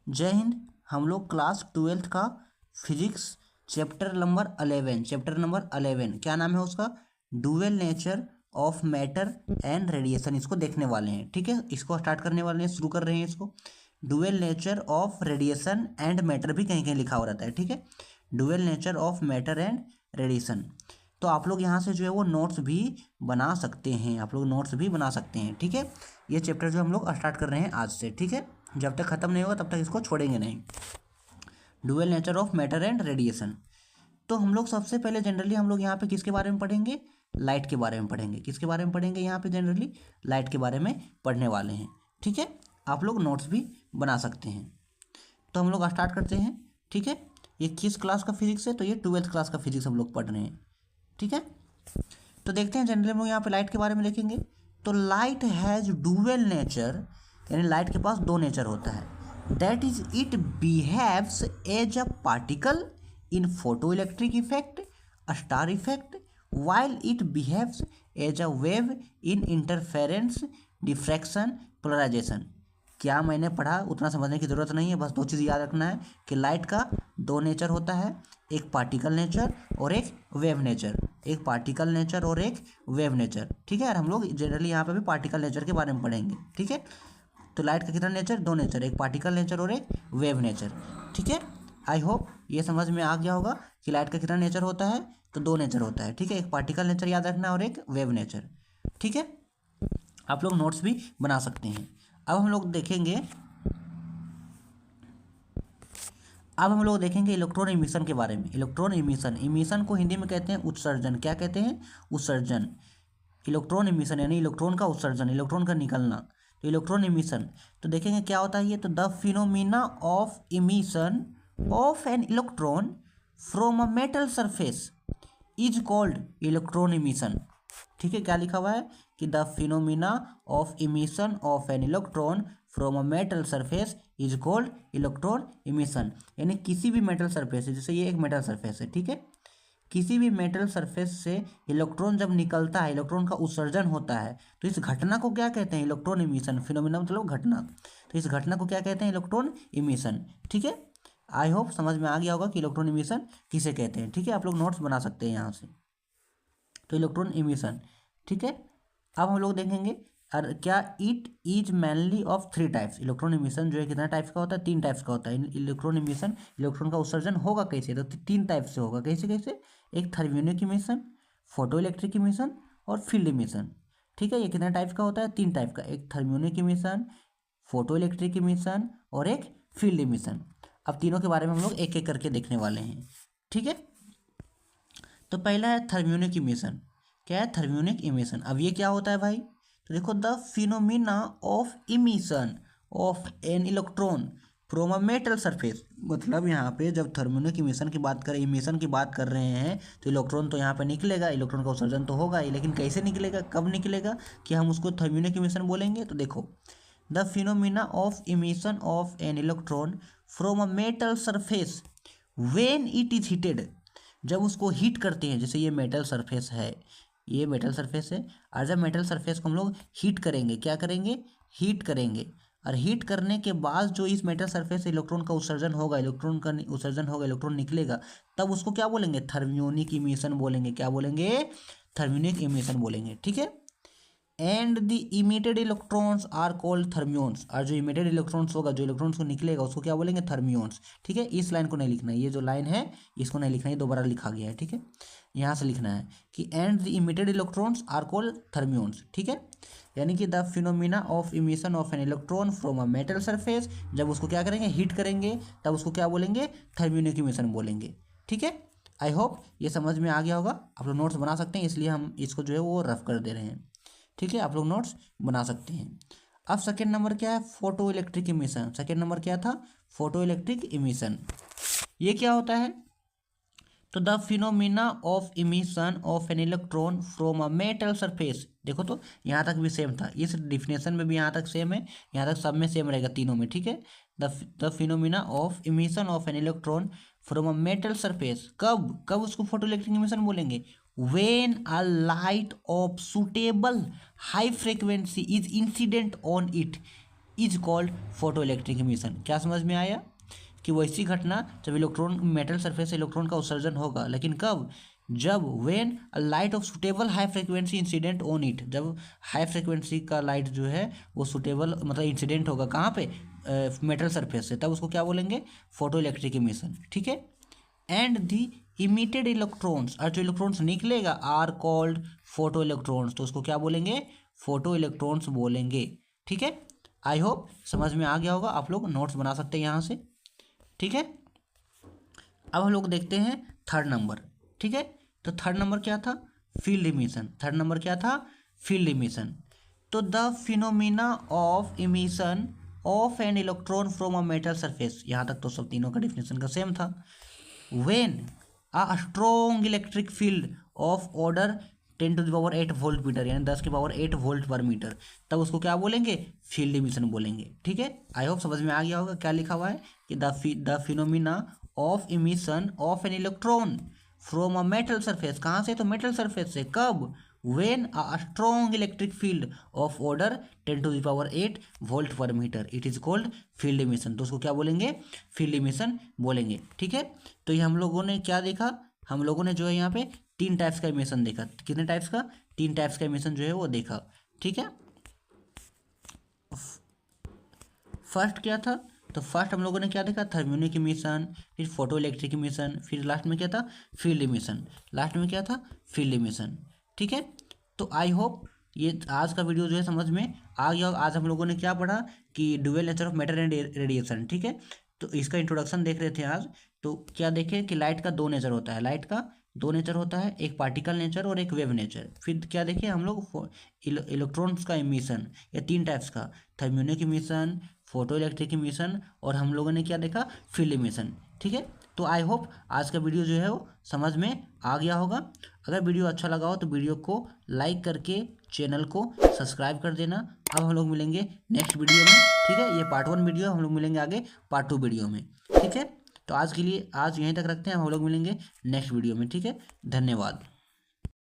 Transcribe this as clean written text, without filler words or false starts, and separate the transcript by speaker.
Speaker 1: जय हिंद। हम लोग क्लास 12th का फिजिक्स चैप्टर नंबर 11 क्या नाम है उसका? Dual nature of matter and radiation, इसको देखने वाले हैं। ठीक है, इसको स्टार्ट करने वाले हैं, शुरू कर रहे हैं इसको। Dual nature of radiation and matter भी कहीं कहीं लिखा हो रहता है। ठीक है, dual nature of matter and radiation. तो आप लोग यहाँ से जो है वो नोट्स भी बना सकते हैं, आप लोग नोट्स भी बना सकते हैं। ठीक है, ये चैप्टर जो हम लोग स्टार्ट कर रहे हैं आज से। ठीक है, जब तक खत्म नहीं होगा तब तक इसको छोड़ेंगे नहीं। Dual nature of matter and radiation. तो हम लोग सबसे पहले जनरली हम लोग यहाँ पे किसके बारे में पढ़ेंगे? लाइट के बारे में पढ़ेंगे। किसके बारे में पढ़ेंगे? यहाँ पे जनरली लाइट के बारे में पढ़ने वाले हैं। ठीक है, आप लोग नोट्स भी बना सकते हैं। तो हम लोग स्टार्ट करते हैं। ठीक है, ये किस क्लास का फिजिक्स है? तो ये 12th क्लास का फिजिक्स हम लोग पढ़ रहे हैं। ठीक है, तो देखते हैं जनरली हम लोग यहाँ पे लाइट के बारे में देखेंगे। तो लाइट हैज़ डुअल नेचर, यानी लाइट के पास दो नेचर होता है। That is it behaves as a particle in photo electric effect, star effect, while it behaves as a wave in interference, diffraction, polarisation. क्या मैंने पढ़ा उतना समझने की ज़रूरत नहीं है, बस दो चीज़ याद रखना है कि लाइट का दो नेचर होता है, एक पार्टिकल नेचर और एक वेव नेचर। एक पार्टिकल नेचर और एक वेव नेचर। ठीक है, और हम लोग जनरली यहाँ पे भी पार्टिकल नेचर के बारे में पढ़ेंगे। ठीक है, तो लाइट का कितना नेचर? दो नेचर, एक पार्टिकल नेचर और एक वेव नेचर। ठीक है, आई होप ये समझ में आ गया होगा कि लाइट का कितना नेचर होता है। तो दो नेचर होता है। ठीक है, एक पार्टिकल नेचर याद रखना और एक वेव नेचर। ठीक है, आप लोग नोट्स भी बना सकते हैं। अब हम लोग देखेंगे इलेक्ट्रॉन इमिशन के बारे में। इलेक्ट्रॉन इमिशन को हिंदी में कहते हैं उत्सर्जन। क्या कहते हैं? उत्सर्जन। इलेक्ट्रॉन इमिशन यानी इलेक्ट्रॉन का उत्सर्जन, इलेक्ट्रॉन का निकलना। तो इलेक्ट्रॉन इमिशन तो देखेंगे क्या होता है ये। तो the phenomena of emission of an electron from a metal surface is called electron emission. ठीक है, क्या लिखा हुआ है कि the phenomena of emission of an electron from a metal surface is called electron emission. यानी किसी भी मेटल सरफेस है, जैसे ये एक मेटल सरफेस है। ठीक है, किसी भी मेटल सरफेस से इलेक्ट्रॉन जब निकलता है, इलेक्ट्रॉन का उत्सर्जन होता है, तो इस घटना को क्या कहते हैं? Electron emission. फिनोमिना मतलब घटना, तो इस घटना को क्या कहते हैं? Electron emission. ठीक है, आई होप समझ में आ गया होगा कि इलेक्ट्रॉन इमिशन किसे कहते हैं। ठीक है, आप लोग नोट्स बना सकते हैं यहाँ से। तो इलेक्ट्रॉन इमिशन। ठीक है, अब हम लोग देखेंगे और क्या it is mainly of three types. Electron emission जो है कितना टाइप्स का होता है? तीन टाइप्स का होता है। इलेक्ट्रॉन इमिशन, इलेक्ट्रॉन का उत्सर्जन होगा कैसे? तो तीन टाइप से होगा। कैसे कैसे? एक thermionic emission, photo electric emission और फील्ड इमिशन। ठीक है, ये कितना टाइप का होता है? तीन टाइप का। एक thermionic emission, photo electric emission और एक फील्ड इमिशन। अब तीनों के बारे में हम लोग एक एक करके देखने वाले हैं। ठीक है, तो पहला है थर्मियोनिक इमिशन। क्या है? Thermionic emission. अब ये क्या होता है भाई? तो देखो, the phenomena of emission of an electron from a metal surface. मतलब यहाँ पे जब थर्मियोनिक इमिशन की बात करें, इमिशन की बात कर रहे हैं, तो इलेक्ट्रॉन तो यहाँ पे निकलेगा, इलेक्ट्रॉन का उत्सर्जन तो होगा ही, लेकिन कैसे निकलेगा, कब निकलेगा कि हम उसको थर्मियोनिक इमिशन बोलेंगे? तो देखो, the phenomena of emission of an electron from a metal surface when it is heated. जब उसको हीट करते हैं, जैसे ये मेटल सरफेस है, ये मेटल सरफेस है, और जब मेटल सरफेस को हम लोग हीट करेंगे, क्या करेंगे? हीट करेंगे। और हीट करने के बाद जो इस मेटल सरफेस से इलेक्ट्रॉन का उत्सर्जन होगा, इलेक्ट्रॉन निकलेगा, तब उसको क्या बोलेंगे? थर्मियोनिक इमिशन बोलेंगे। क्या बोलेंगे? थर्मियोनिक इमिशन बोलेंगे। ठीक है, and the emitted electrons are called thermions. और जो इमिटेड इलेक्ट्रॉन्स होगा, जो इलेक्ट्रॉन्स को निकलेगा, उसको क्या बोलेंगे? थर्मियोन्स। ठीक है, इस लाइन को नहीं लिखना है, ये जो लाइन है इसको नहीं लिखना है, दोबारा लिखा गया है। ठीक है, यहाँ से लिखना है कि and the emitted electrons are called thermions. ठीक है, यानी कि the phenomena of emission of an electron from a metal surface, जब उसको क्या करेंगे? हीट करेंगे, तब उसको क्या बोलेंगे? थर्मियोनिक इमिशन बोलेंगे। ठीक है, आई होप ये समझ में आ गया होगा। आप लोग नोट्स बना सकते हैं, इसलिए हम इसको जो है वो रफ कर दे रहे हैं। ठीक है, आप लोग नोट्स बना सकते हैं। अब सेकेंड नंबर क्या है? Photo electric emission. Second number क्या था? Photo electric emission. ये क्या होता है? तो the phenomena of emission of an electron from a metal surface. देखो, तो यहाँ तक भी सेम था, इस डिफिनेशन में भी यहाँ तक सेम है, यहाँ तक सब में सेम रहेगा, तीनों में। ठीक है, the phenomena of emission of an electron from a metal surface. कब कब उसको फोटो इलेक्ट्रिक इमिशन बोलेंगे? when a light of suitable high frequency is incident on it, is called photo electric emission. क्या समझ में आया कि वैसी घटना जब इलेक्ट्रॉन मेटल सरफेस से इलेक्ट्रॉन का उत्सर्जन होगा, लेकिन कब, जब when a light of suitable high frequency incident on it, जब हाई फ्रिक्वेंसी का लाइट जो है वो सुटेबल मतलब इंसिडेंट होगा कहाँ पे, मेटल सरफेस से, तब उसको क्या बोलेंगे, फोटो इलेक्ट्रिक इमिशन। ठीक है। एंड दी इमिटेड इलेक्ट्रॉन्स, और जो इलेक्ट्रॉन्स निकलेगा आर कॉल्ड फोटो इलेक्ट्रॉन्स, तो उसको क्या बोलेंगे, फोटो इलेक्ट्रॉन्स बोलेंगे। ठीक है। आई होप समझ में आ गया होगा, आप लोग नोट्स बना सकते हैं यहाँ से। ठीक है। अब हम लोग देखते हैं थर्ड नंबर। ठीक है। तो थर्ड नंबर क्या था, फील्ड इमिशन। थर्ड नंबर क्या था, फील्ड इमिशन। तो the phenomena of emission of an electron from a metal surface, यहाँ तक तो सब तीनों का डिफिनेशन का सेम था। When a strong electric field of order 10⁸ volt meter, यानी 10⁸ वोल्ट पर मीटर, तब उसको क्या बोलेंगे, फील्ड इमिशन बोलेंगे। ठीक है। आई होप समझ में आ गया होगा क्या लिखा हुआ है कि the phenomena of emission of an electron from a metal surface, कहाँ से, तो मेटल सरफेस से, कब, when a strong electric field of order 10⁸ volt per metre, it is called field emission, तो उसको क्या बोलेंगे, फील्ड इमिशन बोलेंगे। ठीक है। तो ये हम लोगों ने क्या देखा, हम लोगों ने जो है यहाँ पे 3 टाइप्स का इमिशन देखा। कितने टाइप्स का, 3 टाइप्स का इमिशन जो है वो देखा। ठीक है। फर्स्ट क्या था, तो फर्स्ट हम लोगों ने क्या देखा, थर्मियोनिक इमिशन, फिर फोटो इलेक्ट्रिक इमिशन, फिर लास्ट में क्या था, फील्ड इमिशन। लास्ट में क्या था, फील्ड इमिशन। ठीक है। तो आई होप ये आज का वीडियो जो है समझ में आ गया। आज हम लोगों ने क्या पढ़ा कि dual nature of matter and radiation. ठीक है। तो इसका इंट्रोडक्शन देख रहे थे आज। तो क्या देखें कि लाइट का 2 नेचर होता है, लाइट का 2 नेचर होता है, एक पार्टिकल नेचर और एक वेव नेचर। फिर क्या देखें हम लोग, इलेक्ट्रॉन्स का इमिशन, या 3 टाइप्स का, thermionic emission, photo electric emission, और हम लोगों ने क्या देखा, फील्ड इमिशन। ठीक है। तो आई होप आज का वीडियो जो है वो समझ में आ गया होगा। अगर वीडियो अच्छा लगा हो तो वीडियो को लाइक करके चैनल को सब्सक्राइब कर देना। अब हम लोग मिलेंगे नेक्स्ट वीडियो में। ठीक है। ये पार्ट 1 वीडियो, हम लोग मिलेंगे आगे पार्ट 2 वीडियो में। ठीक है। तो आज के लिए आज यहीं तक रखते हैं, हम लोग मिलेंगे नेक्स्ट वीडियो में। ठीक है। धन्यवाद।